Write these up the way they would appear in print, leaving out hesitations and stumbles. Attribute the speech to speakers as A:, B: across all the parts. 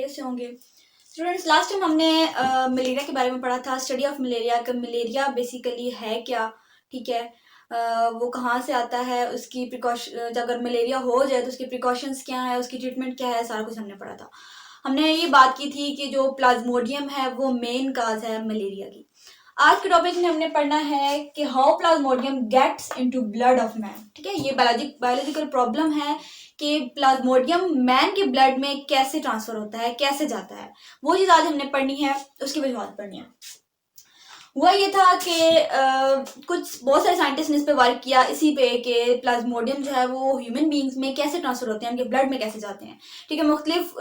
A: खैरियत से होंगे। स्टूडेंट्स, लास्ट टाइम हमने मलेरिया के बारे में पढ़ा था, स्टडी ऑफ मलेरिया का मलेरिया बेसिकली है क्या, ठीक है। वो कहाँ से आता है, उसकी प्रिकॉशन, अगर मलेरिया हो जाए तो उसकी प्रिकॉशंस क्या है, उसकी ट्रीटमेंट क्या है, सारा कुछ हमने पढ़ा था। हमने ये बात की थी कि जो प्लाज्मोडियम है वो मेन काज है मलेरिया की। आज के टॉपिक में हमने पढ़ना है कि how plasmodium gets into blood of man, ठीक है। ये बायोलॉजिकल प्रॉब्लम है कि प्लाज्मोडियम मैन के ब्लड में कैसे ट्रांसफर होता है, कैसे जाता है, वो चीज आज हमने पढ़नी है, उसकी वजूहत पढ़नी है। हुआ ये था कि कुछ बहुत सारे साइंटिस्ट ने इस पे वर्क किया, इसी पे कि प्लाज्मोडियम जो है वो ह्यूमन बींग्स में कैसे ट्रांसफर होते हैं, उनके ब्लड में कैसे जाते हैं, ठीक है। मुख्तलिफ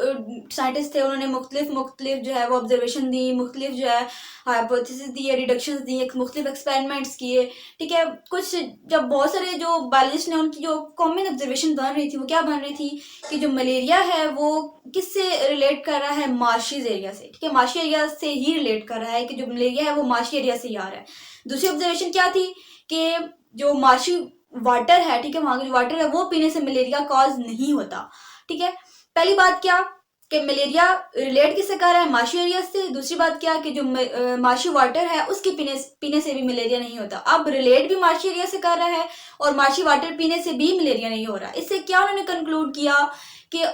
A: साइंटिस्ट थे, उन्होंने मुख्तलिफ जो है वो ऑब्जर्वेशन दी, मुख्तलिफ जो है हाइपोथेसिस दी, रिडक्शंस दी, मुख्तलिफ एक्सपेरिमेंट्स किए, ठीक है। कुछ जब बहुत सारे जो बायोलॉजिस्ट ने उनकी जो कॉमन ऑब्जर्वेशन बन रही थी वो क्या बन रही थी कि जो मलेरिया है वो किससे रिलेट कर रहा है, मार्शीज एरिया से, ठीक है। मार्शी एरिया से ही रिलेट कर रहा है कि जो मलेरिया है वो मार्शी एरिया से ही आ रहा है। दूसरी ऑब्जर्वेशन क्या थी कि जो मार्शी वाटर है, ठीक है, वहां का जो वाटर है वो पीने से मलेरिया कॉज नहीं होता, ठीक है। पहली बात क्या कि मलेरिया रिलेट किससे कर रहा है, मार्शी एरिया से। दूसरी बात क्या कि जो मार्शी वाटर है उसके पीने से भी मलेरिया नहीं होता। अब रिलेट भी मार्शी एरिया से कर रहा है और मार्शी वाटर पीने से भी मलेरिया नहीं हो रहा। इससे क्या उन्होंने कंक्लूड किया कि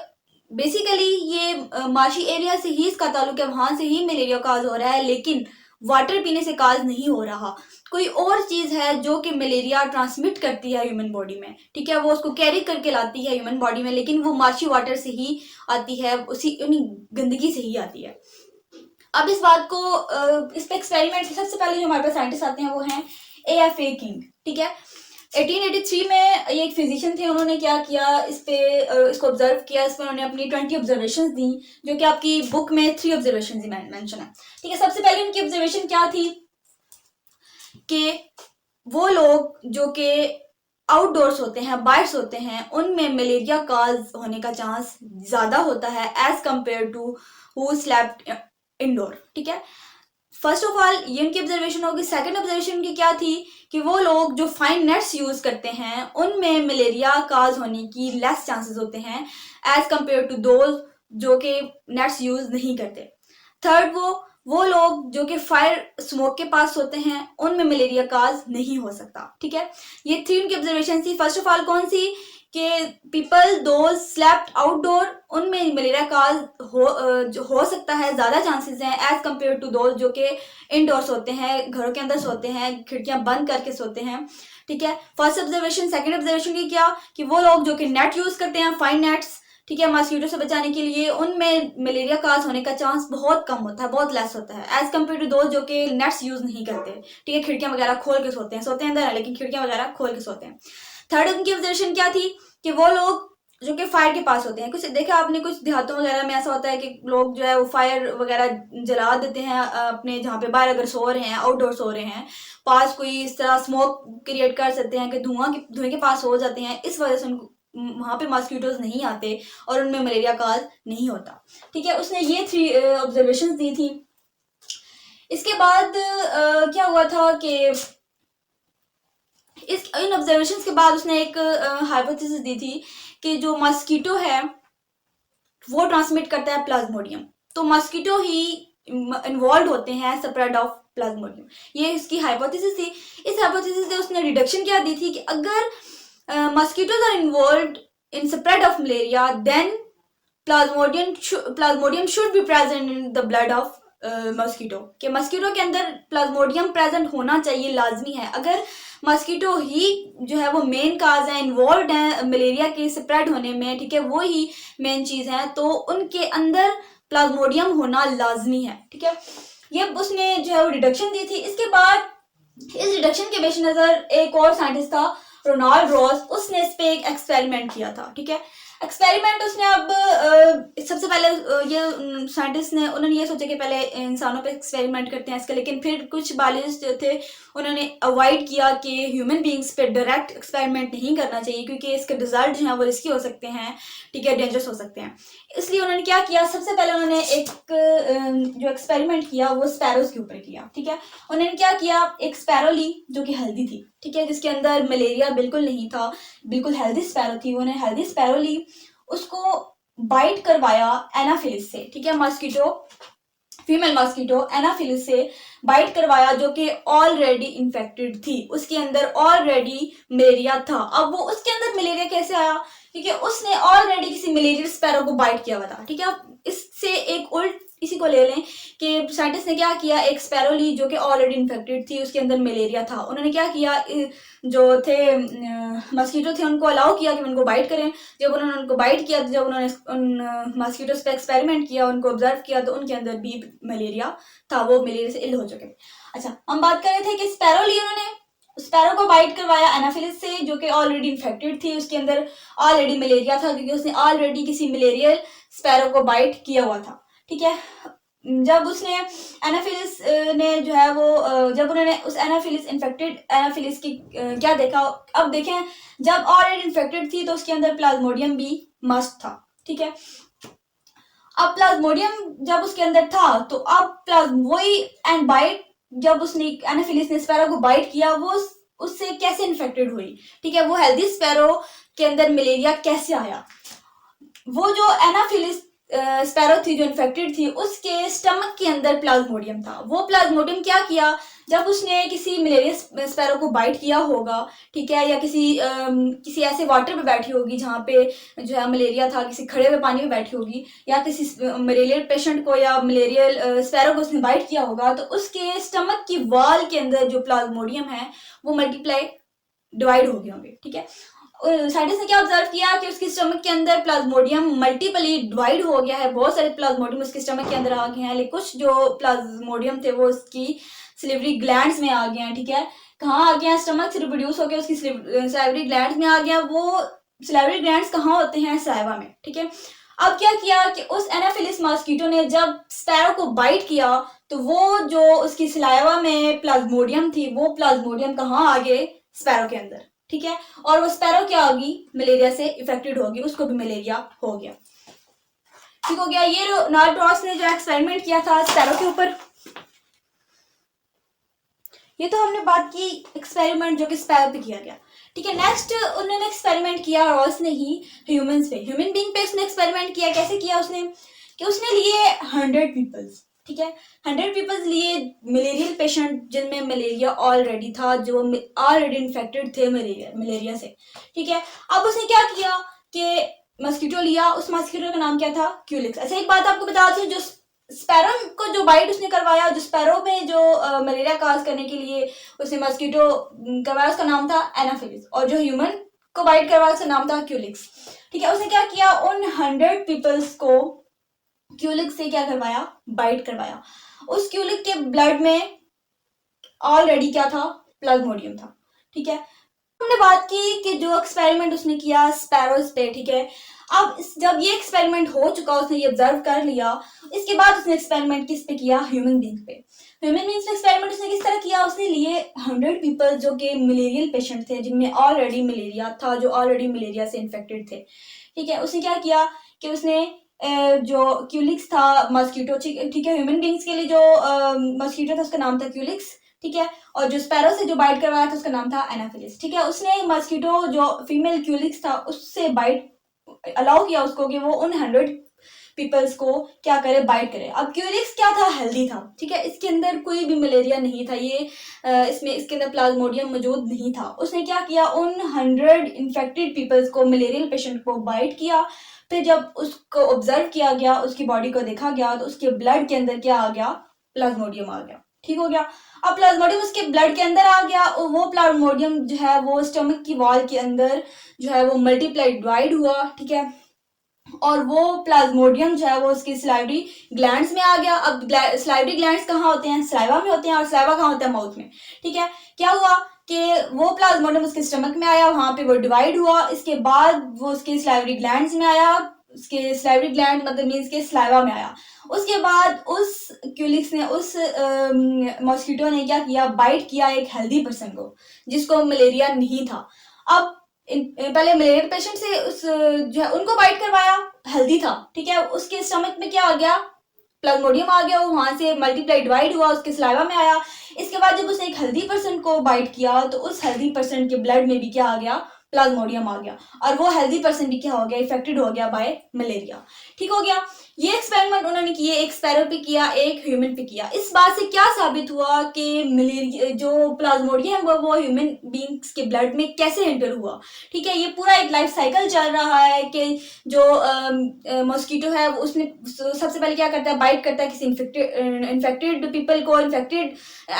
A: बेसिकली ये मार्शी एरिया से ही इसका ताल्लुक है, वहां से ही मलेरिया काज हो रहा है, लेकिन वाटर पीने से काज नहीं हो रहा। कोई और चीज है जो कि मलेरिया ट्रांसमिट करती है ह्यूमन बॉडी में, ठीक है, वो उसको कैरी करके लाती है ह्यूमन बॉडी में, लेकिन वो मार्शी वाटर से ही आती है, उसी उन्हीं गंदगी से ही आती है। अब इस बात को इस पे एक्सपेरिमेंट सबसे पहले जो हमारे पास साइंटिस्ट आते हैं वो हैं AFA किंग, ठीक है। 1883 में ये एक फिजिशियन थे, उन्होंने क्या किया, इसको ऑब्जर्व किया, इसमें उन्होंने अपनी 20 ऑब्जर्वेशंस दी, जो कि आपकी बुक में 3 ऑब्जर्वेशंस ही मेंशन है, ठीक है। सबसे पहले उनकी ऑब्जर्वेशन क्या थी कि वो लोग जो कि आउटडोर्स होते हैं, बाइट्स होते हैं, उनमें मलेरिया काज होने का चांस ज्यादा होता है as compare to who slept indoor, ठीक है। फर्स्ट ऑफ ऑल ये उनकी ऑब्जर्वेशन होगी। सेकंड ऑब्जर्वेशन उनकी क्या थी कि वो लोग जो फाइन नेट्स यूज करते हैं उनमें मलेरिया काज होने की लेस चांसेस होते हैं एज कंपेयर टू दोज जो कि नेट्स यूज नहीं करते। थर्ड, वो लोग जो कि फायर स्मोक के पास होते हैं उनमें मलेरिया काज नहीं हो सकता, ठीक है। ये थी उनकी ऑब्जर्वेशन थी। फर्स्ट ऑफ ऑल कौन सी कि पीपल दोज स्लेप्ट आउटडोर, उनमें मलेरिया काज जो हो सकता है, ज्यादा चांसेस हैं एज कंपेयर टू दोज जो कि इंडोर्स होते हैं, घरों के अंदर सोते हैं, खिड़कियां बंद करके सोते हैं, ठीक है। First observation. सेकंड ऑब्जर्वेशन की क्या कि वो लोग जो कि नेट यूज करते हैं, फाइन नेट्स, ठीक है, मॉस्किटो से बचाने के लिए, उनमें मलेरिया काज होने का चांस बहुत कम होता है, बहुत लेस होता है एज कम्पेयर टू दोज जो कि नेट्स यूज नहीं करते, ठीक है, खिड़कियां वगैरह खोल के सोते हैं अंदर है लेकिन खिड़कियां वगैरह खोल के सोते हैं। थर्ड उनकी ऑब्जर्वेशन क्या थी कि वो लोग जो कि फायर के पास होते हैं, कुछ देखा आपने कुछ देहातों वगैरह में ऐसा होता है कि लोग जो है वो फायर वगैरह जला देते हैं अपने, जहाँ पे बाहर अगर सो रहे हैं, आउटडोर सो रहे हैं, पास कोई इस तरह स्मोक क्रिएट कर सकते हैं कि धुएं के पास हो जाते हैं, इस वजह से उनको वहां पे मॉस्किटोज नहीं आते और उनमें मलेरिया काज नहीं होता, ठीक है। उसने ये 3 ऑब्जर्वेशंस दी थी। इसके बाद क्या हुआ था कि इन ऑब्जर्वेशंस के बाद उसने एक हाइपोथेसिस दी थी कि जो मॉस्किटो है वो ट्रांसमिट करता है प्लाज्मोडियम, तो मॉस्किटो ही इन्वॉल्व होते हैं स्प्रेड ऑफ प्लाज्मोडियम, ये इसकी हाइपोथेसिस थी। इस हाइपोथेसिस से उसने रिडक्शन क्या दी थी कि अगर mosquitoes are involved in spread of malaria, then plasmodium should be present in the blood of mosquito, कि मस्कीटो के अंदर प्लाज्मोडियम प्रेजेंट होना चाहिए, लाजमी है। अगर मस्कीटो ही जो है वो मेन काज है, इन्वॉल्व है मलेरिया के स्प्रेड होने में, ठीक है, वो ही मेन चीज है, तो उनके अंदर प्लाज्मोडियम होना लाजमी है, ठीक है। ये उसने जो है वो रिडक्शन दी थी। इसके बाद इस रिडक्शन के पेश नजर एक और साइंटिस्ट था रोनाल्ड रॉस, उसने इस पे एक एक्सपेरिमेंट किया था, ठीक है। एक्सपेरिमेंट उसने अब सबसे पहले ये साइंटिस्ट ने उन्होंने ये सोचा कि पहले इंसानों पे एक्सपेरिमेंट करते हैं इसके, लेकिन फिर कुछ बायोलॉजिस्ट जो थे उन्होंने अवॉइड किया कि ह्यूमन बींग्स पे डायरेक्ट एक्सपेरिमेंट नहीं करना चाहिए क्योंकि इसके रिजल्ट जो है वो रिस्की हो सकते हैं, ठीक है, डेंजरस हो सकते हैं। इसलिए उन्होंने क्या किया, सबसे पहले उन्होंने एक जो एक्सपेरिमेंट किया वो स्पैरोज के ऊपर किया, ठीक है। उन्होंने क्या किया, एक स्पैरो ली जो कि हेल्दी थी, ठीक है, जिसके अंदर मलेरिया बिल्कुल नहीं था, बिल्कुल हेल्दी स्पैरो थी। उन्होंने हेल्दी स्पैरो ली, उसको बाइट करवाया एनाफिलिस से, ठीक है, मॉस्किटो, फीमेल मॉस्किटो एनाफिलिस से बाइट करवाया जो कि ऑलरेडी इन्फेक्टेड थी, उसके अंदर ऑलरेडी मलेरिया था। अब वो उसके अंदर मलेरिया कैसे आया, क्योंकि उसने ऑलरेडी किसी मलेरियल स्पैरो को बाइट किया हुआ था, ठीक है। अब इससे एक उल्ट इसी को ले लें कि साइंटिस्ट ने क्या किया, एक स्पैरो ली जो कि ऑलरेडी इन्फेक्टेड थी, उसके अंदर मलेरिया था। उन्होंने क्या किया, जो थे मॉस्किटो थे उनको अलाउ किया कि उनको बाइट करें। जब उन्होंने उनको बाइट किया, जब उन्होंने उन मॉस्किटोस पे एक्सपेरिमेंट किया, उनको ऑब्जर्व किया, तो उनके अंदर भी मलेरिया था, वो मलेरिया से इल हो चुके। अच्छा, हम बात कर रहे थे कि स्पैरो ली उन्होंने, स्पैरो को बाइट करवाया एनाफिलिस से जो कि ऑलरेडी इन्फेक्टेड थी, उसके अंदर ऑलरेडी मलेरिया था क्योंकि उसने ऑलरेडी किसी मलेरियल स्पैरो को बाइट किया हुआ था, ठीक है। जब उसने एनाफिलिस ने जो है वो जब उन्होंने उस एनाफिलिस इन्फेक्टेड एनाफिलिस की क्या देखा, अब देखें जब ऑलरेडी इन्फेक्टेड थी तो उसके अंदर प्लाज्मोडियम भी मस्ट था, ठीक है। अब प्लाज्मोडियम जब उसके अंदर था तो अब वही एंड बाइट, जब उसने एनाफिलिस ने स्पैरो को बाइट किया, वो उससे कैसे इन्फेक्टेड हुई, ठीक है। वो हेल्दी स्पैरो के अंदर मलेरिया कैसे आया, वो जो एनाफिलिस स्पैरो थी जो इन्फेक्टेड थी, उसके स्टमक के अंदर प्लाज्मोडियम था। वो प्लाज्मोडियम क्या किया, जब उसने किसी मलेरिया स्पैरो को बाइट किया होगा, ठीक है, या किसी ऐसे वाटर पे बैठी होगी जहाँ पे जो है मलेरिया था, किसी खड़े हुए पानी में बैठी होगी, या किसी मलेरियल पेशेंट को या मलेरियल स्पैरो को उसने बाइट किया होगा, तो उसके स्टमक की वॉल के अंदर जो प्लाज्मोडियम है वो मल्टीप्लाई डिवाइड हो गए होंगे, ठीक है। साइंटिस्ट ने क्या ऑब्जर्व किया कि उसके स्टमक के अंदर प्लाज्मोडियम मल्टीपली डिवाइड हो गया है, बहुत सारे प्लाज्मोडियम उसके स्टमक के अंदर आ गए हैं, लेकिन कुछ जो प्लाज्मोडियम थे वो उसकी सिलिवरी ग्लैंड्स में आ गए हैं, ठीक है। कहाँ आ गया, स्टमक से रिप्रोड्यूस हो गया उसकी सिलिवरी ग्लैंड्स में आ गया। वो सिलिवरी ग्लैंड्स कहाँ होते हैं, सलाइवा में, ठीक है। अब क्या किया कि उस एनाफिलिस मॉस्किटो ने जब स्पैरो को बाइट किया तो वो जो उसकी सलाइवा में प्लाज्मोडियम थी, वो प्लाज्मोडियम कहाँ आ गए, स्पैरो के अंदर, ठीक है। और वो स्पैरो क्या होगी, मलेरिया से इफेक्टेड होगी, उसको भी मलेरिया हो गया, ठीक हो गया। ये नार्ड रॉस ने जो एक्सपेरिमेंट किया था स्पैरो के ऊपर, ये तो हमने बात की एक्सपेरिमेंट जो कि स्पैरो पे किया गया, ठीक है। नेक्स्ट उन्होंने एक्सपेरिमेंट किया रॉस ने ही ह्यूमंस पे, ह्यूमन बीइंग पे उसने एक्सपेरिमेंट किया। कैसे किया उसने, कि उसने लिए 100 पीपल्स, ठीक है, 100 पीपल्स लिए मलेरियल पेशेंट जिनमें मलेरिया ऑलरेडी था, जो ऑलरेडी इन्फेक्टेड थे मलेरिया से, ठीक है। अब उसने क्या किया कि मस्कीटो लिया, उस मस्कीटो का नाम क्या था, क्यूलिक्स। अच्छा, एक बात आपको बता दूं, जो स्पैरो को जो बाइट उसने करवाया, जो स्पैरो में जो मलेरिया काज करने के लिए उसने मस्कीटो करवाया, उसका नाम था एनाफिलिस, और जो ह्यूमन को बाइट करवाया उसका नाम था क्यूलिक्स, ठीक है। उसने क्या किया, उन 100 पीपल्स को क्यूलिक से क्या करवाया, बाइट करवाया। उस क्यूलिक के ब्लड में ऑलरेडी क्या था, प्लाज्मोडियम था, ठीक है। हमने बात की कि जो एक्सपेरिमेंट उसने किया स्पैरोज पे, ठीक है। अब जब ये एक्सपेरिमेंट हो चुका, उसने ये ऑब्जर्व कर लिया, इसके बाद उसने एक्सपेरिमेंट किस पे किया, ह्यूमन बीइंग पे। ह्यूमन बीइंग्स पे एक्सपेरिमेंट उसने किस तरह किया, उसने लिए 100 पीपल जो कि मलेरियल पेशेंट थे, जिनमें ऑलरेडी मलेरिया था, जो ऑलरेडी मलेरिया से इन्फेक्टेड थे, ठीक है। उसने क्या किया कि उसने जो क्यूलिक्स था मस्कीटो, ठीक है, ह्यूमन बीइंग्स के लिए जो मस्कीटो था उसका नाम था क्यूलिक्स, ठीक है। और जो स्पैरो से जो बाइट करवाया था उसका नाम था एनाफिलिस, ठीक है। उसने मस्कीटो जो फीमेल क्यूलिक्स था उससे बाइट अलाउ किया उसको कि वो उन 100 पीपल्स को क्या करे, बाइट करे। अब क्यूलिक्स क्या था, हेल्दी था, ठीक है, इसके अंदर कोई भी मलेरिया नहीं था, ये इसमें इसके अंदर प्लाज्मोडियम मौजूद नहीं था। उसने क्या किया, उन 100 इन्फेक्टेड पीपल्स को, मलेरियल पेशेंट को बाइट किया। फिर जब उसको ऑब्जर्व किया गया, उसकी बॉडी को देखा गया, तो उसके ब्लड के अंदर क्या आ गया, प्लाज्मोडियम आ गया, ठीक हो गया। अब प्लाज्मोडियम उसके ब्लड के अंदर आ गया, और वो प्लाज्मोडियम जो है वो स्टमक की वॉल के अंदर जो है वो मल्टीप्लाई डिवाइड हुआ, ठीक है। और वो प्लाज्मोडियम जो है वो उसकी स्लाइवरी ग्लैंड्स में आ गया। अब स्लाइवरी ग्लैंड्स कहाँ होते हैं, सलाइवा में होते हैं, और सलाइवा कहाँ होता है, माउथ में, ठीक है। क्या हुआ कि वो प्लाज्मोडियम उसके स्टमक में आया, वहां पे वो डिवाइड हुआ, इसके बाद वो उसके स्लाइवरी ग्लैंड्स में आया, उसके स्लाइवरी ग्लैंड मतलब मीन्स के सलाइवा में आया। उसके बाद उस क्यूलिक्स ने, उस मॉस्किटो ने क्या किया, बाइट किया एक हेल्दी पर्सन को जिसको मलेरिया नहीं था। अब पहले मलेरिया पेशेंट से उस जो है उनको बाइट करवाया, हेल्दी था, ठीक है। उसके स्टमक में क्या आ गया, प्लाज्मोडियम आ गया, वो वहां से मल्टीप्लाई डिवाइड हुआ, उसके सलाइवा में आया। इसके बाद जब उसने एक हेल्दी पर्सन को बाइट किया तो उस हेल्दी पर्सन के ब्लड में भी क्या आ गया, प्लाज्मोडियम आ गया और वो हेल्दी पर्सन भी क्या हो गया, इफेक्टेड हो गया बाय मलेरिया। ठीक हो गया। ये एक्सपेरिमेंट उन्होंने किए, एक स्पैरो पे किया, एक ह्यूमन पे किया। इस बात से क्या साबित हुआ कि मलेरिया जो प्लाज्मोडियम है वो ह्यूमन बींग्स के ब्लड में कैसे एंटर हुआ। ठीक है, ये पूरा एक लाइफ साइकिल चल रहा है कि जो मॉस्किटो है उसने सबसे पहले क्या करता है, बाइट करता है किसी इन्फेक्टेड पीपल को, इन्फेक्टेड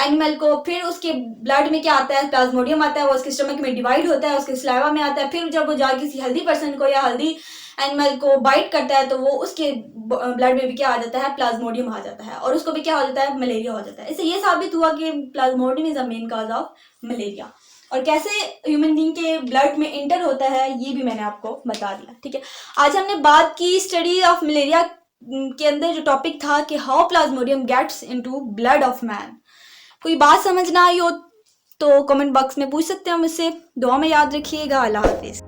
A: एनिमल को, फिर उसके ब्लड में क्या आता है, प्लाज्मोडियम आता है, वो उसके स्टमक में डिवाइड होता है, उसके सलाइवा में आता है, फिर जब वो जाके किसी हेल्दी पर्सन को या हेल्दी एनिमल को बाइट करता है तो वो उसके ब्लड में भी क्या आ जाता है, प्लाज्मोडियम आ जाता है और उसको भी क्या हो जाता है, मलेरिया हो जाता है। इससे ये साबित हुआ कि Plasmodium is the main cause of malaria. और कैसे ह्यूमन बीइंग के ब्लड में इंटर होता है ये भी मैंने आपको बता दिया। ठीक है, आज हमने बात की स्टडी ऑफ मलेरिया के अंदर जो टॉपिक था कि how plasmodium gets into blood of man. कोई बात समझ ना आई हो तो कमेंट बॉक्स में पूछ सकते हो मुझसे। दुआ में याद रखिएगा। अल्लाह हाफिज।